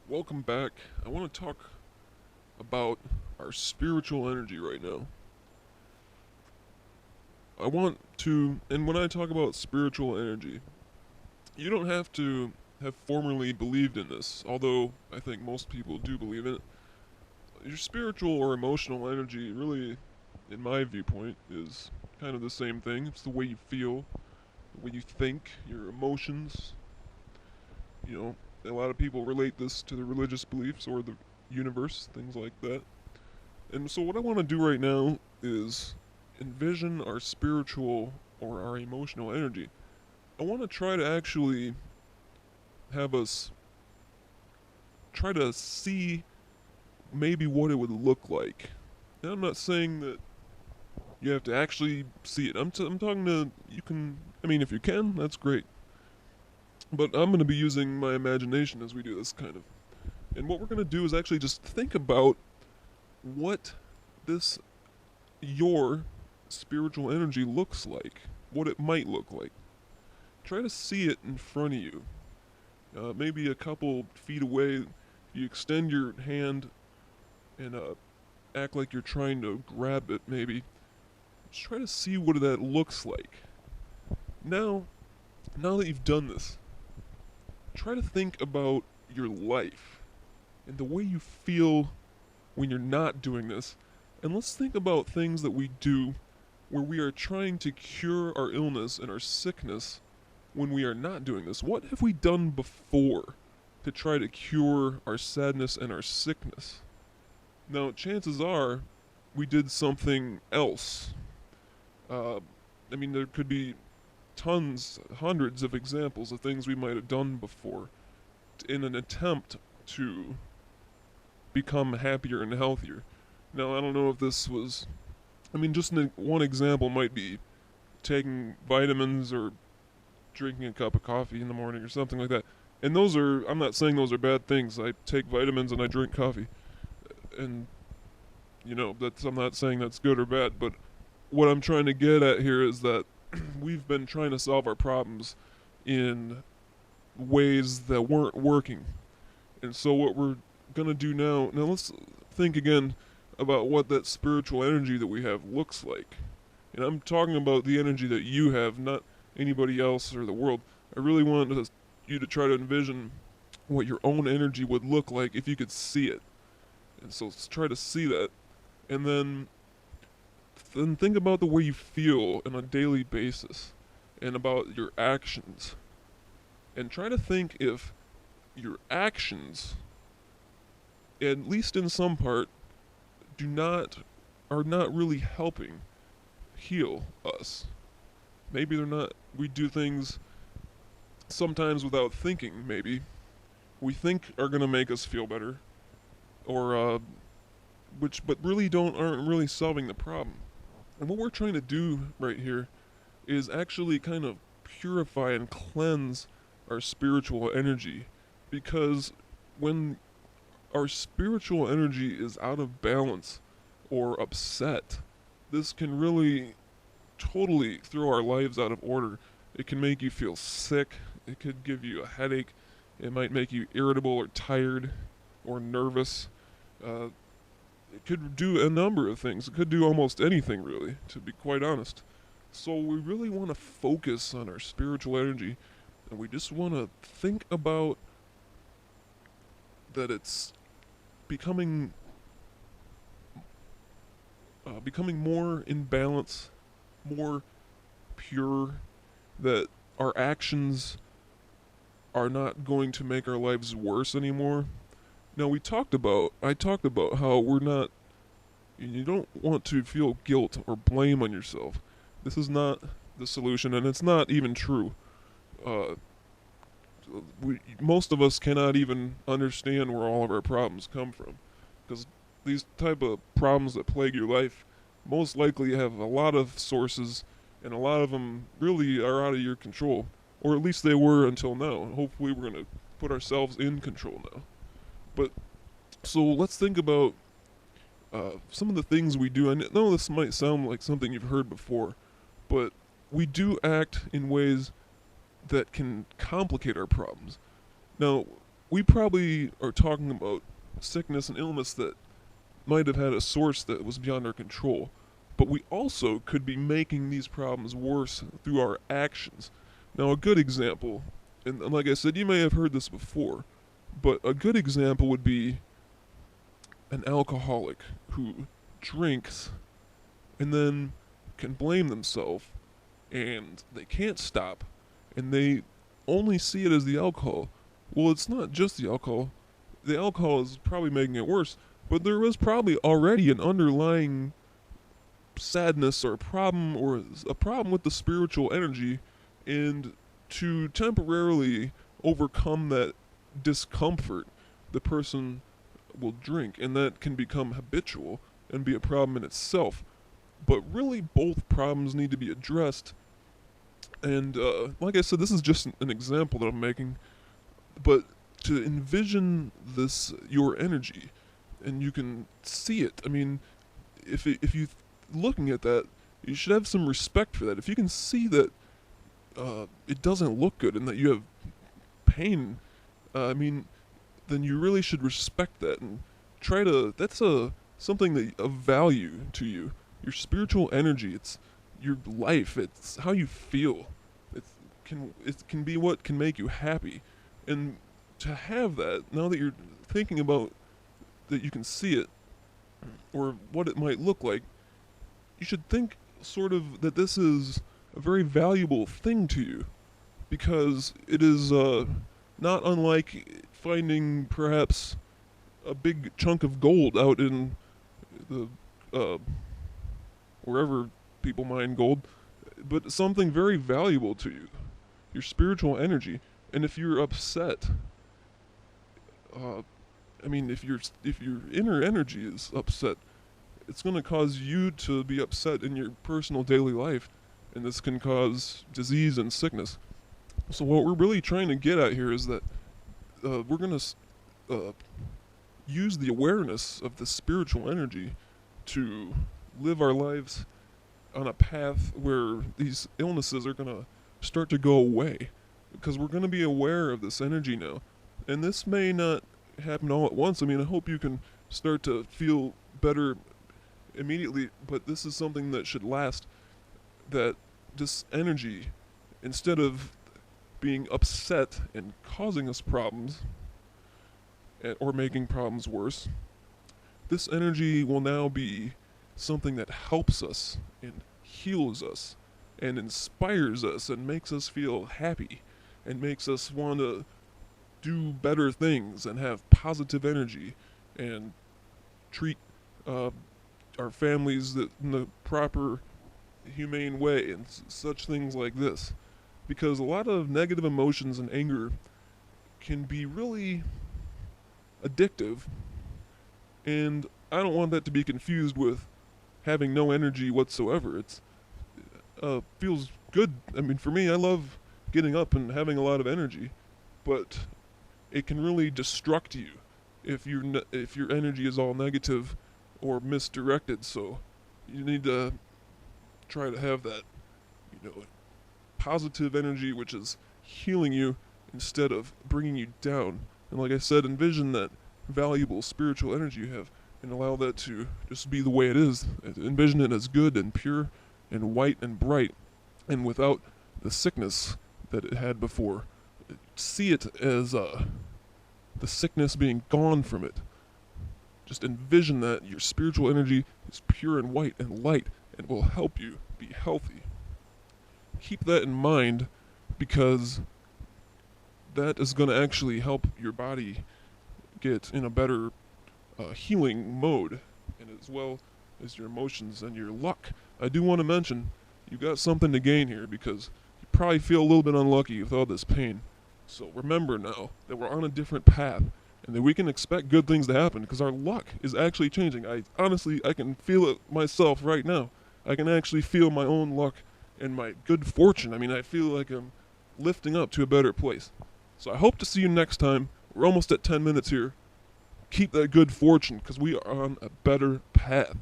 Welcome back. I want to talk about our spiritual energy right now. And when I talk about spiritual energy, you don't have to have formerly believed in this, although I think most people do believe in it. Your spiritual or emotional energy, really, in my viewpoint, is kind of the same thing. It's the way you feel, the way you think, your emotions. You know, a lot of people relate this to the religious beliefs or the universe, things like that. And so, what I want to do right now is envision our spiritual or our emotional energy. I want to try to actually have us try to see maybe what it would look like. And I'm not saying that you have to actually see it. I'm talking to, you can, I mean, if you can, that's great. But I'm going to be using my imagination as we do this kind of. And what we're going to do is actually just think about what this your spiritual energy looks like, what it might look like. Try to see it in front of you. Maybe a couple feet away, you extend your hand and act like you're trying to grab it, maybe. Just try to see what that looks like. Now, now that you've done this, try to think about your life and the way you feel when you're not doing this. And let's think about things that we do where we are trying to cure our illness and our sickness when we are not doing this. What have we done before to try to cure our sadness and our sickness? Now, chances are we did something else. There could be tons, hundreds of examples of things we might have done before in an attempt to become happier and healthier. Now, I don't know if this was. Just one example might be taking vitamins or drinking a cup of coffee in the morning or something like that. And those are, I'm not saying those are bad things. I take vitamins and I drink coffee. And, I'm not saying that's good or bad, but what I'm trying to get at here is that we've been trying to solve our problems in ways that weren't working. And so what we're going to do now let's think again about what that spiritual energy that we have looks like. And I'm talking about the energy that you have, not anybody else or the world. I really want you to try to envision what your own energy would look like if you could see it. And so let's try to see that. And then think about the way you feel on a daily basis and about your actions. And try to think if your actions, at least in some part, are not really helping heal us. Maybe they're not. We do things sometimes without thinking, maybe. We think are going to make us feel better, or but really aren't really solving the problem. And what we're trying to do right here is actually kind of purify and cleanse our spiritual energy, because when our spiritual energy is out of balance or upset, this can really totally throw our lives out of order. It can make you feel sick. It could give you a headache. It might make you irritable or tired or nervous. It could do a number of things. It could do almost anything, really, to be quite honest. So we really want to focus on our spiritual energy, and we just want to think about that it's becoming more in balance, more pure, that our actions are not going to make our lives worse anymore. Now I talked about how you don't want to feel guilt or blame on yourself. This is not the solution, and it's not even true. Most of us cannot even understand where all of our problems come from, because these type of problems that plague your life most likely have a lot of sources, and a lot of them really are out of your control, or at least they were until now. Hopefully we're going to put ourselves in control now. But so let's think about some of the things we do. I know this might sound like something you've heard before, but we do act in ways that can complicate our problems. Now, we probably are talking about sickness and illness that might have had a source that was beyond our control. But we also could be making these problems worse through our actions. Now, a good example, and like I said, you may have heard this before, but a good example would be an alcoholic who drinks and then can blame themselves and they can't stop and they only see it as the alcohol. Well, it's not just the alcohol. The alcohol is probably making it worse, but there was probably already an underlying sadness or a problem with the spiritual energy, and to temporarily overcome that discomfort, the person will drink, and that can become habitual and be a problem in itself. But really, both problems need to be addressed. And like I said, this is just an example that I'm making. But to envision this, your energy, and you can see it. I mean, if you looking at that, you should have some respect for that. If you can see that it doesn't look good and that you have pain, I mean, then you really should respect that and try to. That's something that of value to you. Your spiritual energy. It's your life. It's how you feel. It can be what can make you happy, and to have that now that you're thinking about that you can see it or what it might look like, you should think sort of that this is a very valuable thing to you, because it is not unlike finding perhaps a big chunk of gold out in the wherever people mine gold, but something very valuable to you, your spiritual energy. And if you're upset, I mean, if your inner energy is upset, it's going to cause you to be upset in your personal daily life, and this can cause disease and sickness. So what we're really trying to get at here is that we're going to use the awareness of the spiritual energy to live our lives on a path where these illnesses are going to start to go away, because we're going to be aware of this energy now. And this may not happen all at once. I mean, I hope you can start to feel better immediately, but this is something that should last. That this energy, instead of being upset and causing us problems or making problems worse, this energy will now be something that helps us and heals us and inspires us and makes us feel happy and makes us want to do better things and have positive energy and treat our families in the proper humane way and such things like this. Because a lot of negative emotions and anger can be really addictive, and I don't want that to be confused with having no energy whatsoever. It's feels good. I mean, for me, I love getting up and having a lot of energy, but it can really destruct you if your energy is all negative or misdirected. So you need to try to have that, positive energy, which is healing you instead of bringing you down. And like I said, envision that valuable spiritual energy you have and allow that to just be the way it is. Envision it as good and pure and white and bright and without the sickness that it had before. See it as the sickness being gone from it. Just envision that your spiritual energy is pure and white and light and will help you be healthy. Keep that in mind, because that is going to actually help your body get in a better healing mode, and as well as your emotions and your luck. I do want to mention, you got something to gain here, because you probably feel a little bit unlucky with all this pain. So remember now that we're on a different path, and that we can expect good things to happen, because our luck is actually changing. I can feel it myself right now. I can actually feel my own luck and my good fortune. I mean, I feel like I'm lifting up to a better place. So I hope to see you next time. We're almost at 10 minutes here. Keep that good fortune, because we are on a better path.